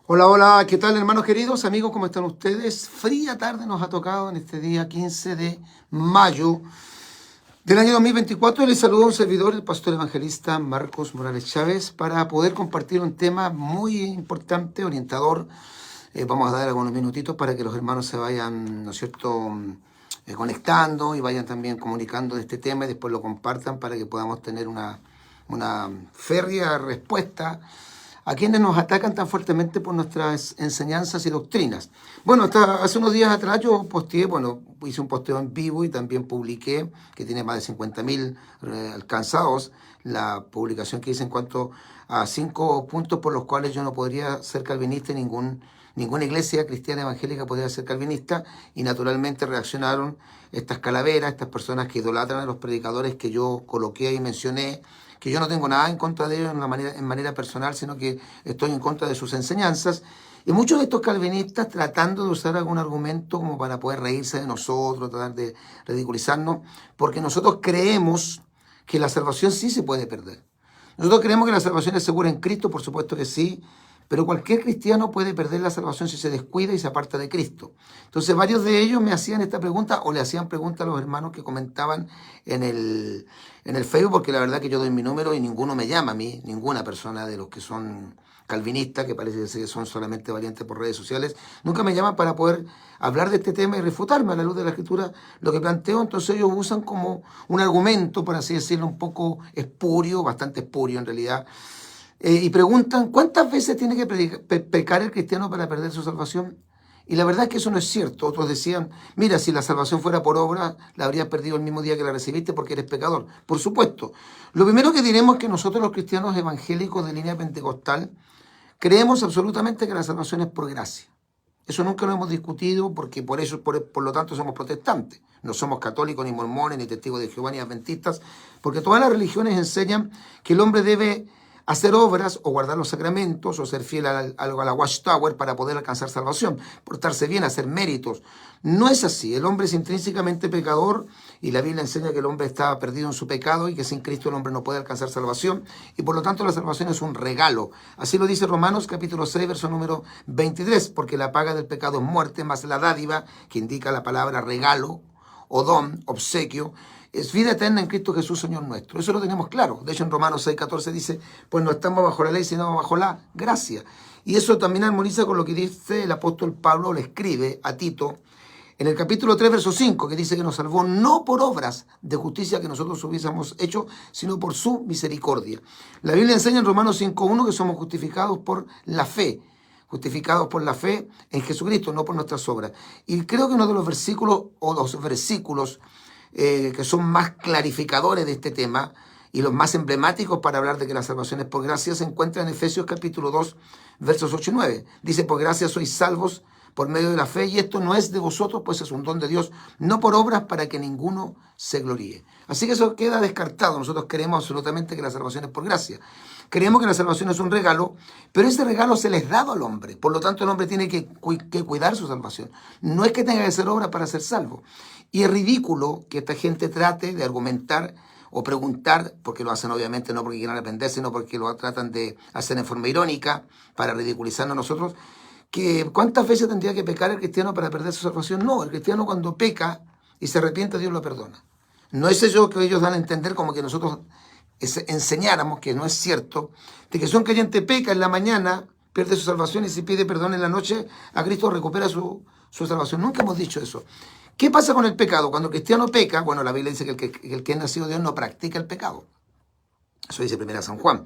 Hola, hola, ¿qué tal hermanos queridos? Amigos, ¿cómo están ustedes? Fría tarde nos ha tocado en este día 15 de mayo del año 2024. Les saludo a un servidor, el pastor evangelista Marcos Morales Chávez, para poder compartir un tema muy importante, orientador. Vamos a dar algunos minutitos para que los hermanos se vayan, ¿no es cierto?, conectando y vayan también comunicando de este tema y después lo compartan para que podamos tener una férrea respuesta a quienes nos atacan tan fuertemente por nuestras enseñanzas y doctrinas. Bueno, hasta hace unos días atrás yo posteé, hice un posteo en vivo y también publiqué, que tiene más de 50.000 alcanzados, la publicación que hice en cuanto a 5 puntos por los cuales yo no podría ser calvinista y ninguna iglesia cristiana evangélica podría ser calvinista, y naturalmente reaccionaron estas calaveras, estas personas que idolatran a los predicadores que yo coloqué y mencioné, que yo no tengo nada en contra de ellos en manera personal, sino que estoy en contra de sus enseñanzas. Y muchos de estos calvinistas tratando de usar algún argumento como para poder reírse de nosotros, tratar de ridiculizarnos, porque nosotros creemos que la salvación sí se puede perder. Nosotros creemos que la salvación es segura en Cristo, por supuesto que sí, pero cualquier cristiano puede perder la salvación si se descuida y se aparta de Cristo. Entonces varios de ellos me hacían esta pregunta o le hacían preguntas a los hermanos que comentaban en el Facebook, porque la verdad que yo doy mi número y ninguno me llama a mí, ninguna persona de los que son calvinistas, que parece que son solamente valientes por redes sociales, nunca me llaman para poder hablar de este tema y refutarme a la luz de la Escritura lo que planteo. Entonces ellos usan como un argumento, por así decirlo, un poco espurio, bastante espurio en realidad, y preguntan cuántas veces tiene que pecar el cristiano para perder su salvación. Y la verdad es que eso no es cierto. Otros decían, mira, si la salvación fuera por obra, la habrías perdido el mismo día que la recibiste porque eres pecador. Por supuesto. Lo primero que diremos es que nosotros los cristianos evangélicos de línea pentecostal creemos absolutamente que la salvación es por gracia. Eso nunca lo hemos discutido porque por lo tanto somos protestantes. No somos católicos, ni mormones, ni testigos de Jehová, ni adventistas, porque todas las religiones enseñan que el hombre debe hacer obras o guardar los sacramentos o ser fiel a la Watchtower para poder alcanzar salvación, portarse bien, hacer méritos. No es así. El hombre es intrínsecamente pecador y la Biblia enseña que el hombre está perdido en su pecado y que sin Cristo el hombre no puede alcanzar salvación, y por lo tanto la salvación es un regalo. Así lo dice Romanos capítulo 6, verso número 23, porque la paga del pecado es muerte, más la dádiva, que indica la palabra regalo o don, obsequio, es vida eterna en Cristo Jesús, Señor nuestro. Eso lo tenemos claro. De hecho, en Romanos 6:14 dice, pues no estamos bajo la ley, sino bajo la gracia. Y eso también armoniza con lo que dice el apóstol Pablo, le escribe a Tito, en el capítulo 3, verso 5, que dice que nos salvó no por obras de justicia que nosotros hubiésemos hecho, sino por su misericordia. La Biblia enseña en Romanos 5:1 que somos justificados por la fe. Justificados por la fe en Jesucristo, no por nuestras obras. Y creo que uno de los versículos o los versículos que son más clarificadores de este tema y los más emblemáticos para hablar de que la salvación es por gracia se encuentra en Efesios capítulo 2, versos 8 y 9. Dice, por gracia sois salvos por medio de la fe, y esto no es de vosotros, pues es un don de Dios, no por obras para que ninguno se gloríe. Así que eso queda descartado. Nosotros creemos absolutamente que la salvación es por gracia. Creemos que la salvación es un regalo, pero ese regalo se les ha dado al hombre. Por lo tanto, el hombre tiene que cuidar su salvación. No es que tenga que hacer obra para ser salvo. Y es ridículo que esta gente trate de argumentar o preguntar, porque lo hacen obviamente no porque quieran aprender, sino porque lo tratan de hacer en forma irónica para ridiculizarnos a nosotros, que cuántas veces tendría que pecar el cristiano para perder su salvación. No, el cristiano cuando peca y se arrepiente, Dios lo perdona. No es eso que ellos dan a entender, como que nosotros enseñáramos, que no es cierto, de que si un creyente peca en la mañana, pierde su salvación, y si pide perdón en la noche a Cristo recupera su salvación. Nunca hemos dicho eso. ¿Qué pasa con el pecado? Cuando el cristiano peca, bueno, la Biblia dice que el que es nacido de Dios no practica el pecado. Eso dice 1 San Juan.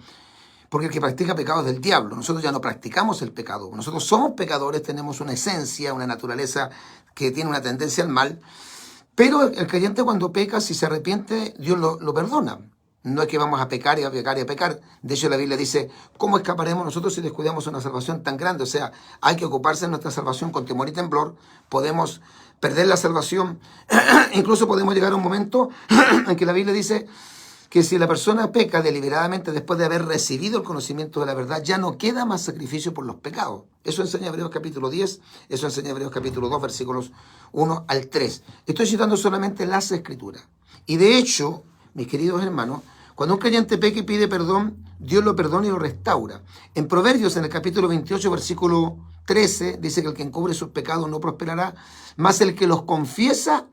Porque el que practica pecado es del diablo. Nosotros ya no practicamos el pecado. Nosotros somos pecadores, tenemos una esencia, una naturaleza que tiene una tendencia al mal. Pero el creyente cuando peca, si se arrepiente, Dios lo perdona. No es que vamos a pecar y a pecar y a pecar. De hecho, la Biblia dice, ¿cómo escaparemos nosotros si descuidamos una salvación tan grande? O sea, hay que ocuparse de nuestra salvación con temor y temblor. Podemos perder la salvación. Incluso podemos llegar a un momento en que la Biblia dice que si la persona peca deliberadamente después de haber recibido el conocimiento de la verdad, ya no queda más sacrificio por los pecados. Eso enseña Hebreos capítulo 10, eso enseña Hebreos capítulo 2, versículos 1 al 3. Estoy citando solamente las Escrituras. Y de hecho, mis queridos hermanos, cuando un creyente peca y pide perdón, Dios lo perdona y lo restaura. En Proverbios, en el capítulo 28, versículo 13, dice que el que encubre sus pecados no prosperará, mas el que los confiesa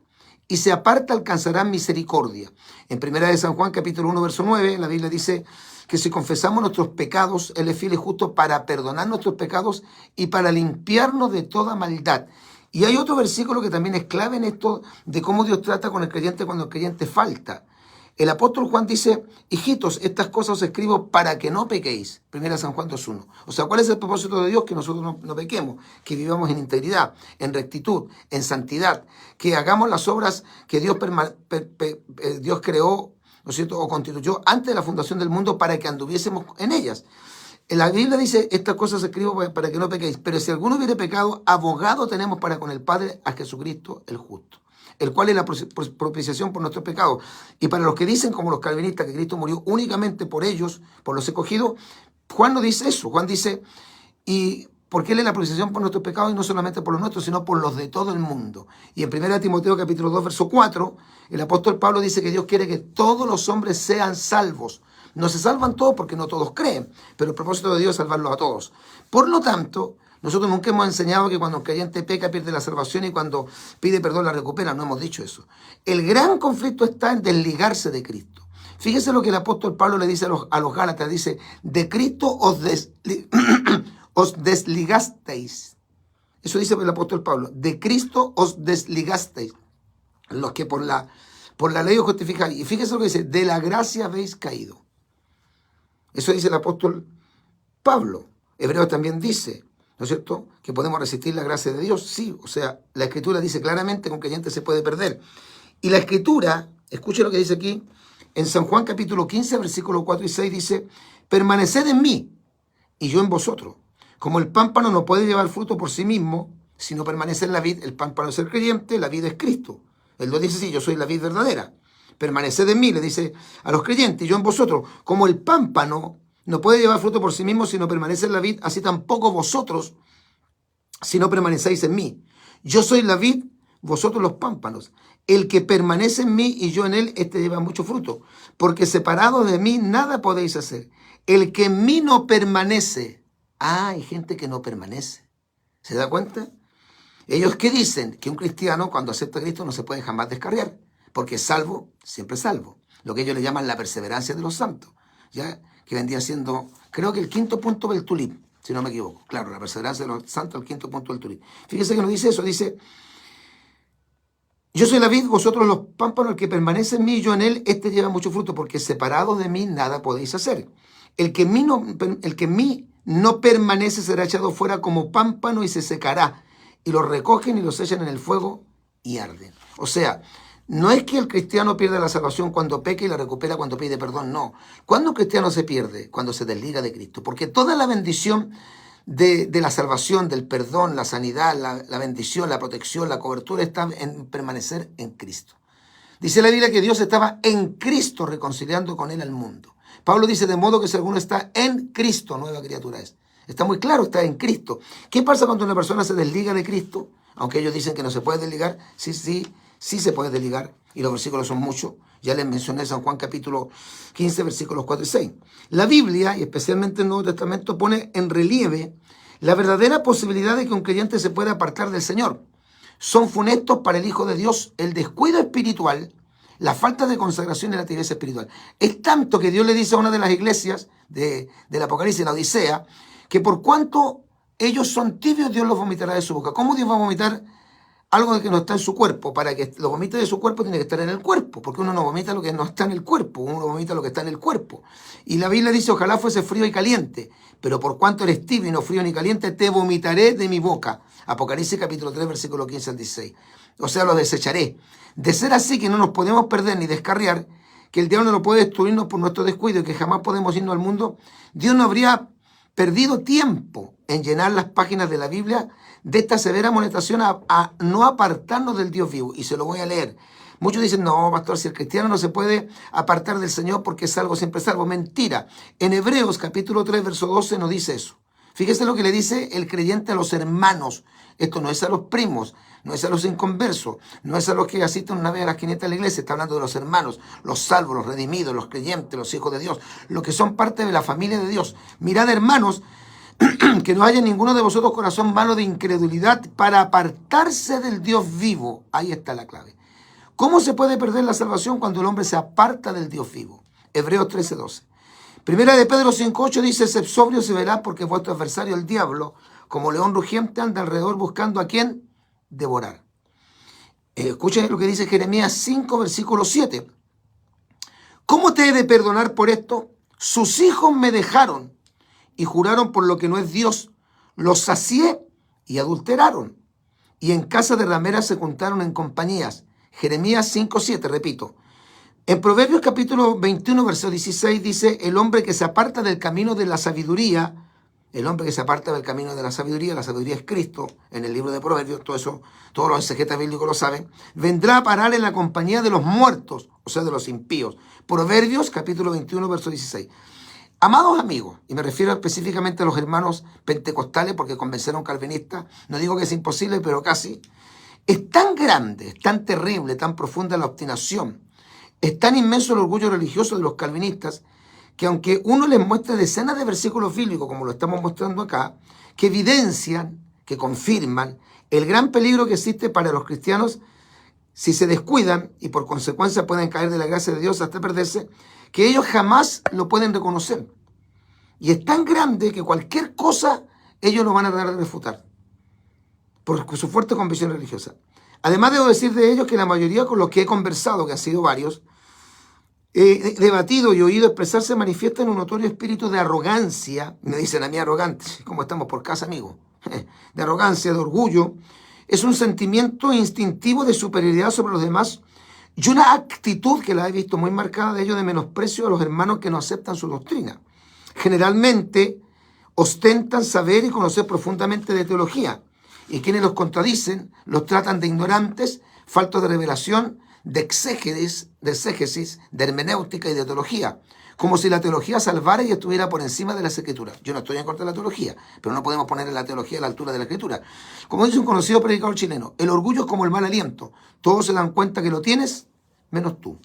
y se aparta alcanzará misericordia. En Primera de San Juan, capítulo 1, verso 9, la Biblia dice que si confesamos nuestros pecados, Él es fiel y justo para perdonar nuestros pecados y para limpiarnos de toda maldad. Y hay otro versículo que también es clave en esto de cómo Dios trata con el creyente cuando el creyente falta. El apóstol Juan dice, hijitos, estas cosas os escribo para que no pequéis. Primera San Juan 2.1. O sea, ¿cuál es el propósito de Dios? Que nosotros no pequemos, que vivamos en integridad, en rectitud, en santidad, que hagamos las obras que Dios creó, ¿no es cierto?, o constituyó antes de la fundación del mundo para que anduviésemos en ellas. La Biblia dice, estas cosas escribo para que no pequéis, pero si alguno hubiere pecado, abogado tenemos para con el Padre a Jesucristo el justo, el cual es la propiciación por nuestros pecados. Y para los que dicen, como los calvinistas, que Cristo murió únicamente por ellos, por los escogidos, Juan no dice eso. Juan dice, y porque Él es la propiciación por nuestros pecados, y no solamente por los nuestros, sino por los de todo el mundo. Y en 1 Timoteo capítulo 2, verso 4, el apóstol Pablo dice que Dios quiere que todos los hombres sean salvos. No se salvan todos porque no todos creen, pero el propósito de Dios es salvarlos a todos. Por lo tanto, nosotros nunca hemos enseñado que cuando un creyente peca pierde la salvación y cuando pide perdón la recupera. No hemos dicho eso. El gran conflicto está en desligarse de Cristo. Fíjese lo que el apóstol Pablo le dice a los Gálatas. Dice, de Cristo os desligasteis. Eso dice el apóstol Pablo. De Cristo os desligasteis. Los que por la ley os justificáis. Y fíjese lo que dice, de la gracia habéis caído. Eso dice el apóstol Pablo. Hebreos también dice, ¿no es cierto?, que podemos resistir la gracia de Dios. Sí, o sea, la Escritura dice claramente que un creyente se puede perder. Y la Escritura, escuche lo que dice aquí, en San Juan capítulo 15, versículos 4 y 6 dice, permaneced en mí y yo en vosotros. Como el pámpano no puede llevar fruto por sí mismo, si no permanece en la vid, el pámpano es el creyente, la vid es Cristo. Él lo dice así, yo soy la vid verdadera. Permaneced en mí, le dice a los creyentes, y yo en vosotros. Como el pámpano no puede llevar fruto por sí mismo si no permanece en la vid, así tampoco vosotros si no permanecéis en mí. Yo soy la vid, vosotros los pámpanos. El que permanece en mí y yo en él, este lleva mucho fruto. Porque separados de mí nada podéis hacer. El que en mí no permanece. Hay gente que no permanece. ¿Se da cuenta? Ellos que dicen que un cristiano cuando acepta a Cristo no se puede jamás descarriar. Porque salvo, siempre salvo. Lo que ellos le llaman la perseverancia de los santos. ¿Ya? Que vendría siendo, creo que el quinto punto del tulip, si no me equivoco. Claro, la perseverancia de los santos, el quinto punto del tulip. Fíjese que no dice eso, dice, yo soy la vid, vosotros los pámpanos, el que permanece en mí y yo en él, este lleva mucho fruto, porque separados de mí nada podéis hacer. El que en mí no permanece será echado fuera como pámpano y se secará. Y los recogen y los echan en el fuego y arden. O sea, no es que el cristiano pierda la salvación cuando peca y la recupera cuando pide perdón, no. ¿Cuándo un cristiano se pierde? Cuando se desliga de Cristo. Porque toda la bendición de la salvación, del perdón, la sanidad, la bendición, la protección, la cobertura está en permanecer en Cristo. Dice la Biblia que Dios estaba en Cristo reconciliando con Él al mundo. Pablo dice, de modo que si alguno está en Cristo, nueva criatura es. Está muy claro, está en Cristo. ¿Qué pasa cuando una persona se desliga de Cristo? Aunque ellos dicen que no se puede desligar, sí se puede desligar, y los versículos son muchos. Ya les mencioné San Juan capítulo 15, versículos 4 y 6. La Biblia, y especialmente el Nuevo Testamento, pone en relieve la verdadera posibilidad de que un creyente se pueda apartar del Señor. Son funestos para el Hijo de Dios el descuido espiritual, la falta de consagración y la tibieza espiritual. Es tanto que Dios le dice a una de las iglesias del Apocalipsis, la Odisea, que por cuanto ellos son tibios, Dios los vomitará de su boca. ¿Cómo Dios va a vomitar algo que no está en su cuerpo? Para que lo vomite de su cuerpo tiene que estar en el cuerpo, porque uno no vomita lo que no está en el cuerpo, uno vomita lo que está en el cuerpo. Y la Biblia dice, ojalá fuese frío y caliente, pero por cuanto eres tibio y no frío ni caliente, te vomitaré de mi boca. Apocalipsis capítulo 3, versículo 15 al 16. O sea, los desecharé. De ser así que no nos podemos perder ni descarriar, que el diablo no puede destruirnos por nuestro descuido y que jamás podemos irnos al mundo, Dios no habría perdido tiempo en llenar las páginas de la Biblia de esta severa amonestación a no apartarnos del Dios vivo. Y se lo voy a leer. Muchos dicen, no, pastor, si el cristiano no se puede apartar del Señor porque es salvo, siempre es salvo. Mentira. En Hebreos capítulo 3, verso 12 nos dice eso. Fíjese lo que le dice el creyente a los hermanos. Esto no es a los primos, no es a los inconversos, no es a los que asisten una vez a las 500 de la iglesia. Está hablando de los hermanos, los salvos, los redimidos, los creyentes, los hijos de Dios, los que son parte de la familia de Dios. Mirad, hermanos, que no haya ninguno de vosotros corazón malo de incredulidad para apartarse del Dios vivo. Ahí está la clave. ¿Cómo se puede perder la salvación cuando el hombre se aparta del Dios vivo? Hebreos 13:12. Primera de Pedro 5:8 dice: sed sobrios y velad, porque vuestro adversario el diablo, como león rugiente, anda alrededor buscando a quién devorar. Escuchen lo que dice Jeremías 5, versículo 7. ¿Cómo te he de perdonar por esto? Sus hijos me dejaron y juraron por lo que no es Dios. Los sacié y adulteraron. Y en casa de rameras se juntaron en compañías. Jeremías 5:7, repito. En Proverbios capítulo 21, verso 16 dice: el hombre que se aparta del camino de la sabiduría, el hombre que se aparta del camino de la sabiduría es Cristo, en el libro de Proverbios, todo eso, todos los exegetas bíblicos lo saben, vendrá a parar en la compañía de los muertos, o sea, de los impíos. Proverbios capítulo 21, verso 16. Amados amigos, y me refiero específicamente a los hermanos pentecostales, porque convencer a un calvinista, no digo que es imposible, pero casi, es tan grande, es tan terrible, tan profunda la obstinación, es tan inmenso el orgullo religioso de los calvinistas, que aunque uno les muestre decenas de versículos bíblicos, como lo estamos mostrando acá, que evidencian, que confirman el gran peligro que existe para los cristianos si se descuidan y por consecuencia pueden caer de la gracia de Dios hasta perderse, que ellos jamás lo pueden reconocer. Y es tan grande que cualquier cosa ellos lo van a tratar de refutar por su fuerte convicción religiosa. Además, debo decir de ellos que la mayoría con los que he conversado, que han sido varios, he debatido y oído expresarse, manifiestan un notorio espíritu de arrogancia. Me dicen a mí arrogante, como estamos por casa, amigo. De arrogancia, de orgullo. Es un sentimiento instintivo de superioridad sobre los demás y una actitud que la he visto muy marcada de ellos de menosprecio a los hermanos que no aceptan su doctrina. Generalmente ostentan saber y conocer profundamente de teología, y quienes los contradicen los tratan de ignorantes, faltos de revelación, de exégesis, de hermenéutica y de teología, como si la teología salvara y estuviera por encima de las escrituras. Yo no estoy en contra de la teología, pero no podemos poner la teología a la altura de la escritura. Como dice un conocido predicador chileno, el orgullo es como el mal aliento. Todos se dan cuenta que lo tienes, menos tú.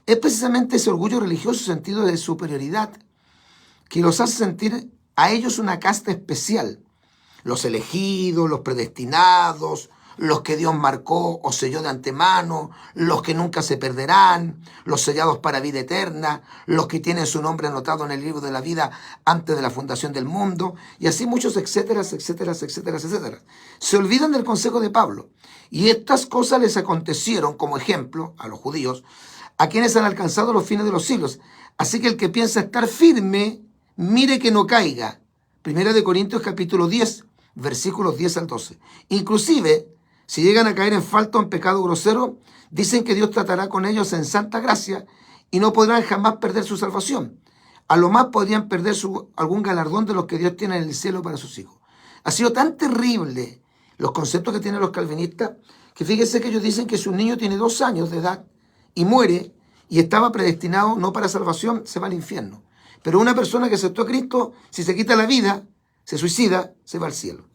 Es precisamente ese orgullo religioso, sentido de superioridad, que los hace sentir a ellos una casta especial. Los elegidos, los predestinados, los que Dios marcó o selló de antemano, los que nunca se perderán, los sellados para vida eterna, los que tienen su nombre anotado en el libro de la vida antes de la fundación del mundo, y así muchos etcétera, etcétera, etcétera, etcétera. Se olvidan del consejo de Pablo, y estas cosas les acontecieron como ejemplo a los judíos, a quienes han alcanzado los fines de los siglos. Así que el que piensa estar firme, mire que no caiga. Primera de Corintios capítulo 10, versículos 10 al 12. Inclusive, si llegan a caer en falta o en pecado grosero, dicen que Dios tratará con ellos en santa gracia y no podrán jamás perder su salvación. A lo más podrían perder algún galardón de los que Dios tiene en el cielo para sus hijos. Ha sido tan terrible los conceptos que tienen los calvinistas, que fíjense que ellos dicen que si un niño tiene 2 años de edad y muere y estaba predestinado no para salvación, se va al infierno. Pero una persona que aceptó a Cristo, si se quita la vida, se suicida, se va al cielo.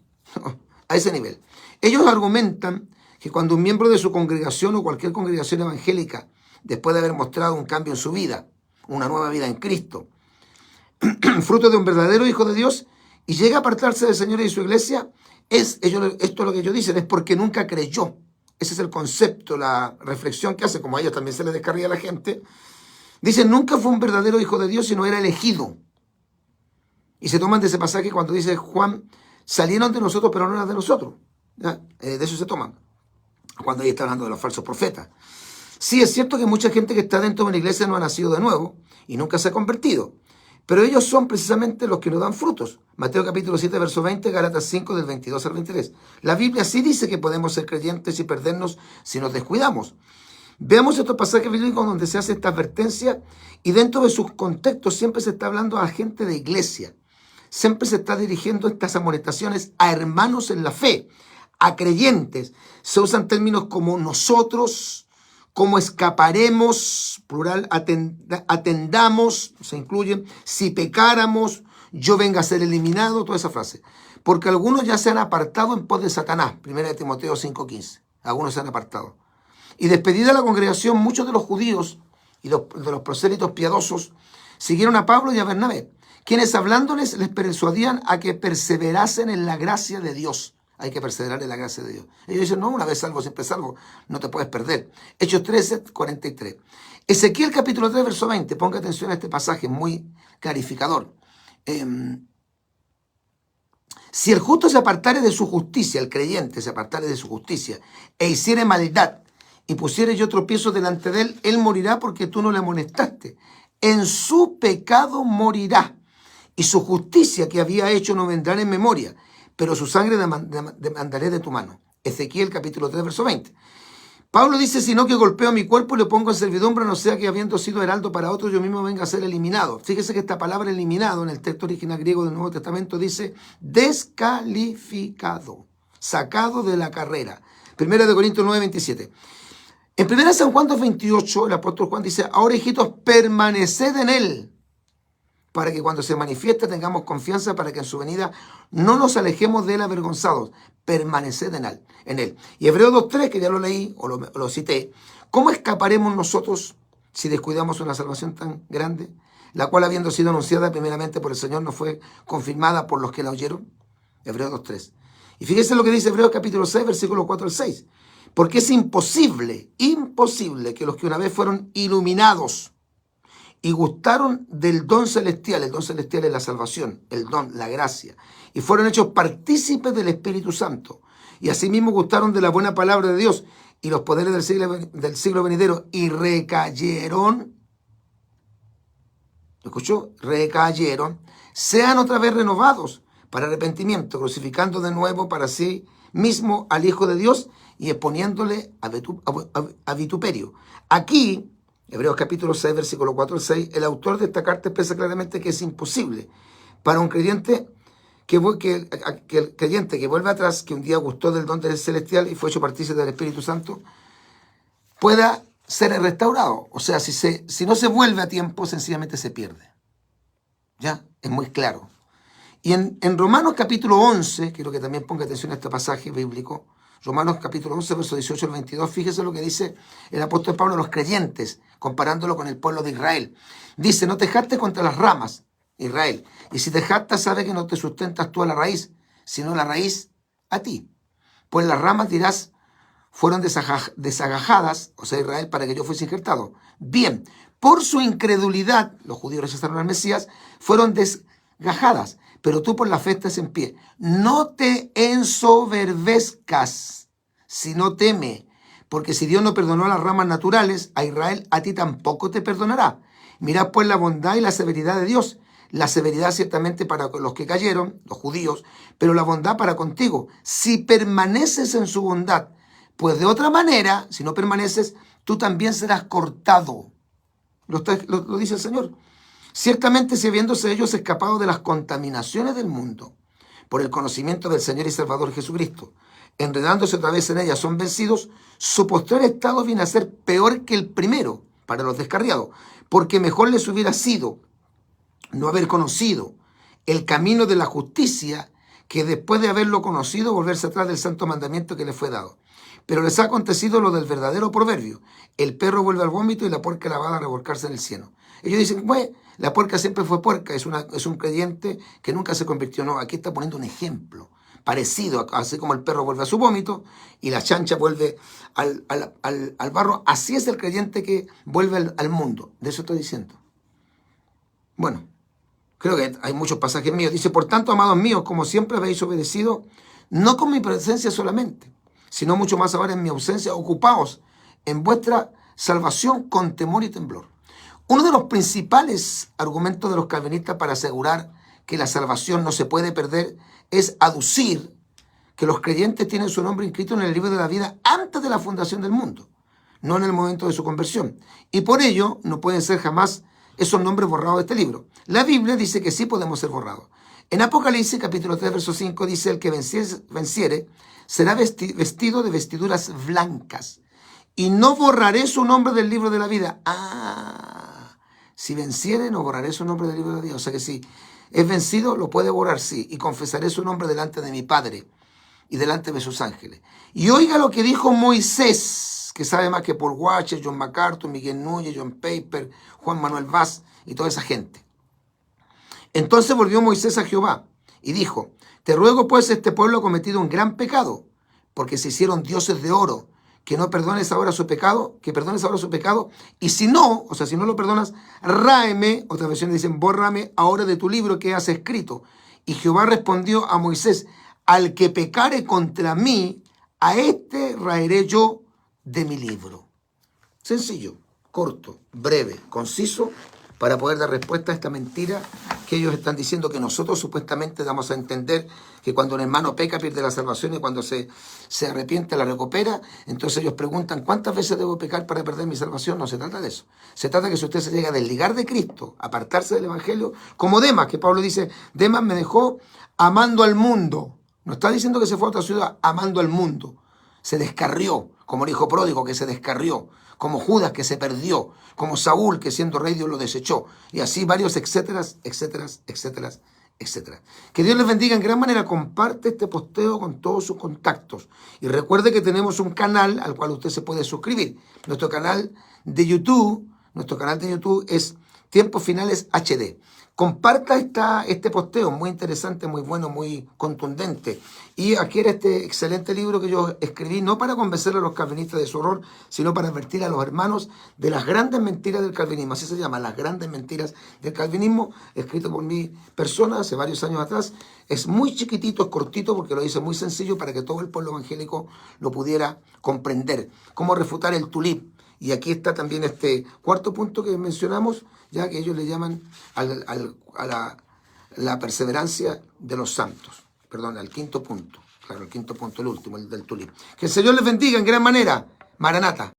A ese nivel. Ellos argumentan que cuando un miembro de su congregación o cualquier congregación evangélica, después de haber mostrado un cambio en su vida, una nueva vida en Cristo, fruto de un verdadero hijo de Dios, y llega a apartarse del Señor y de su iglesia, esto es lo que ellos dicen, es porque nunca creyó. Ese es el concepto, la reflexión que hace, como a ellos también se les descarría a la gente. Dicen, nunca fue un verdadero hijo de Dios, sino era elegido. Y se toman de ese pasaje cuando dice Juan, salieron de nosotros, pero no eran de nosotros. De eso se toman. Cuando ahí está hablando de los falsos profetas. Sí, es cierto que mucha gente que está dentro de una iglesia no ha nacido de nuevo y nunca se ha convertido. Pero ellos son precisamente los que nos dan frutos. Mateo capítulo 7, verso 20, Gálatas 5, del 22 al 23. La Biblia sí dice que podemos ser creyentes y perdernos si nos descuidamos. Veamos estos pasajes bíblicos donde se hace esta advertencia y dentro de sus contextos siempre se está hablando a gente de iglesia. Siempre se está dirigiendo estas amonestaciones a hermanos en la fe, a creyentes. Se usan términos como nosotros, como escaparemos, plural, atendamos, se incluyen, si pecáramos, yo venga a ser eliminado, toda esa frase. Porque algunos ya se han apartado en pos de Satanás, 1 Timoteo 5:15. Algunos se han apartado. Y despedida la congregación, muchos de los judíos y de los prosélitos piadosos siguieron a Pablo y a Bernabé, quienes hablándoles les persuadían a que perseverasen en la gracia de Dios. Hay que perseverar en la gracia de Dios. Ellos dicen, no, una vez salvo, siempre salvo, no te puedes perder. Hechos 13:43. Ezequiel capítulo 3, verso 20. Ponga atención a este pasaje, muy clarificador. Si el justo se apartare de su justicia, el creyente se apartare de su justicia, e hiciere maldad, y pusiere yo tropiezo delante de él, él morirá porque tú no le amonestaste. En su pecado morirá, y su justicia que había hecho no vendrá en memoria, pero su sangre demandaré de tu mano. Ezequiel capítulo 3, verso 20. Pablo dice, sino que golpeo mi cuerpo y lo pongo en servidumbre, no sea que habiendo sido heraldo para otros, yo mismo venga a ser eliminado. Fíjese que esta palabra eliminado en el texto original griego del Nuevo Testamento dice descalificado, sacado de la carrera. 1 Corintios 9:27. En 1 San Juan 2:28, el apóstol Juan dice, ahora hijitos, permaneced en él, para que cuando se manifieste tengamos confianza, para que en su venida no nos alejemos de él avergonzados. Permaneced en él. Y Hebreos 2:3, que ya lo leí o lo cité, ¿cómo escaparemos nosotros si descuidamos una salvación tan grande, la cual habiendo sido anunciada primeramente por el Señor no fue confirmada por los que la oyeron? Hebreos 2:3. Y fíjense lo que dice Hebreos capítulo 6, versículos 4 al 6. Porque es imposible que los que una vez fueron iluminados y gustaron del don celestial, el don celestial es la salvación, el don, la gracia, y fueron hechos partícipes del Espíritu Santo, y asimismo gustaron de la buena palabra de Dios y los poderes del siglo venidero, y recayeron, ¿escuchó? Recayeron, sean otra vez renovados para arrepentimiento, crucificando de nuevo para sí mismo al Hijo de Dios y exponiéndole a vituperio. Aquí, Hebreos capítulo 6, versículo 4 al 6, el autor de esta carta expresa claramente que es imposible para un creyente que el creyente que vuelve atrás, que un día gustó del don celestial y fue hecho partícipe del Espíritu Santo, pueda ser restaurado. O sea, si no se vuelve a tiempo, sencillamente se pierde. ¿Ya? Es muy claro. Y en Romanos capítulo 11, quiero que también ponga atención a este pasaje bíblico, Romanos capítulo 11, verso 18 al 22, fíjese lo que dice el apóstol Pablo a los creyentes, comparándolo con el pueblo de Israel. Dice, no te jactes contra las ramas, Israel, y si te jactas, sabes que no te sustentas tú a la raíz, sino la raíz a ti. Pues las ramas, dirás, fueron desagajadas, o sea, Israel, para que yo fuese injertado. Bien, por su incredulidad, los judíos rechazaron al Mesías, fueron desgajadas, pero tú por la fe estás en pie. No te ensoberbezcas, sino teme, porque si Dios no perdonó a las ramas naturales, a Israel, a ti tampoco te perdonará. Mirad pues la bondad y la severidad de Dios. La severidad ciertamente para los que cayeron, los judíos, pero la bondad para contigo, si permaneces en su bondad. Pues de otra manera, si no permaneces, tú también serás cortado. Lo dice el Señor. Ciertamente, si habiéndose ellos escapado de las contaminaciones del mundo, por el conocimiento del Señor y Salvador Jesucristo, enredándose otra vez en ellas, son vencidos, su postrer estado viene a ser peor que el primero para los descarriados, porque mejor les hubiera sido no haber conocido el camino de la justicia que después de haberlo conocido volverse atrás del santo mandamiento que les fue dado. Pero les ha acontecido lo del verdadero proverbio: el perro vuelve al vómito y la puerca lavada a revolcarse en el cieno. Ellos dicen, bueno, la puerca siempre fue puerca, es un creyente que nunca se convirtió. No, aquí está poniendo un ejemplo parecido, así como el perro vuelve a su vómito y la chancha vuelve al barro. Así es el creyente que vuelve al mundo. De eso estoy diciendo. Bueno, creo que hay muchos pasajes míos. Dice, por tanto, amados míos, como siempre habéis obedecido, no con mi presencia solamente, sino mucho más ahora en mi ausencia, ocupaos en vuestra salvación con temor y temblor. Uno de los principales argumentos de los calvinistas para asegurar que la salvación no se puede perder es aducir que los creyentes tienen su nombre inscrito en el libro de la vida antes de la fundación del mundo, no en el momento de su conversión. Y por ello no pueden ser jamás esos nombres borrados de este libro. La Biblia dice que sí podemos ser borrados. En Apocalipsis capítulo 3, verso 5 dice, el que venciere será vestido de vestiduras blancas y no borraré su nombre del libro de la vida. Si venciere, no borraré su nombre del libro de la vida. O sea que sí, ¿Es vencido? Lo puede borrar, sí. Y confesaré su nombre delante de mi Padre y delante de sus ángeles. Y oiga lo que dijo Moisés, que sabe más que Paul Washer, John MacArthur, Miguel Núñez, John Paper, Juan Manuel Vaz y toda esa gente. Entonces volvió Moisés a Jehová y dijo, te ruego pues, este pueblo ha cometido un gran pecado, porque se hicieron dioses de oro, que no perdones ahora su pecado, que perdones ahora su pecado, y si no, o sea, si no lo perdonas, ráeme, otras versiones dicen, bórrame ahora de tu libro que has escrito. Y Jehová respondió a Moisés, al que pecare contra mí, a este raeré yo de mi libro. Sencillo, corto, breve, conciso, para poder dar respuesta a esta mentira que ellos están diciendo, que nosotros supuestamente damos a entender que cuando un hermano peca pierde la salvación y cuando se arrepiente la recupera. Entonces ellos preguntan, ¿cuántas veces debo pecar para perder mi salvación? No se trata de eso. Se trata de que si usted se llega a desligar de Cristo, apartarse del Evangelio, como Demas, que Pablo dice, Demas me dejó amando al mundo. No está diciendo que se fue a otra ciudad, amando al mundo. Se descarrió, como el hijo pródigo que se descarrió, como Judas que se perdió, como Saúl que siendo rey Dios lo desechó, y así varios etcétera, etcétera, etcétera, etcétera. Que Dios les bendiga en gran manera. Comparte este posteo con todos sus contactos. Y recuerde que tenemos un canal al cual usted se puede suscribir. Nuestro canal de YouTube es Tiempos Finales HD. Comparta este posteo, muy interesante, muy bueno, muy contundente. Y adquiere este excelente libro que yo escribí, no para convencer a los calvinistas de su error, sino para advertir a los hermanos de las grandes mentiras del calvinismo. Así se llama, Las Grandes Mentiras del Calvinismo, escrito por mi persona hace varios años atrás. Es muy chiquitito, es cortito, porque lo hice muy sencillo para que todo el pueblo evangélico lo pudiera comprender. Cómo refutar el tulip. Y aquí está también este cuarto punto que mencionamos, ya que ellos le llaman a la perseverancia de los santos. Perdón, al quinto punto. Claro, el quinto punto, el último, el del tulip. Que el Señor les bendiga en gran manera. Maranata.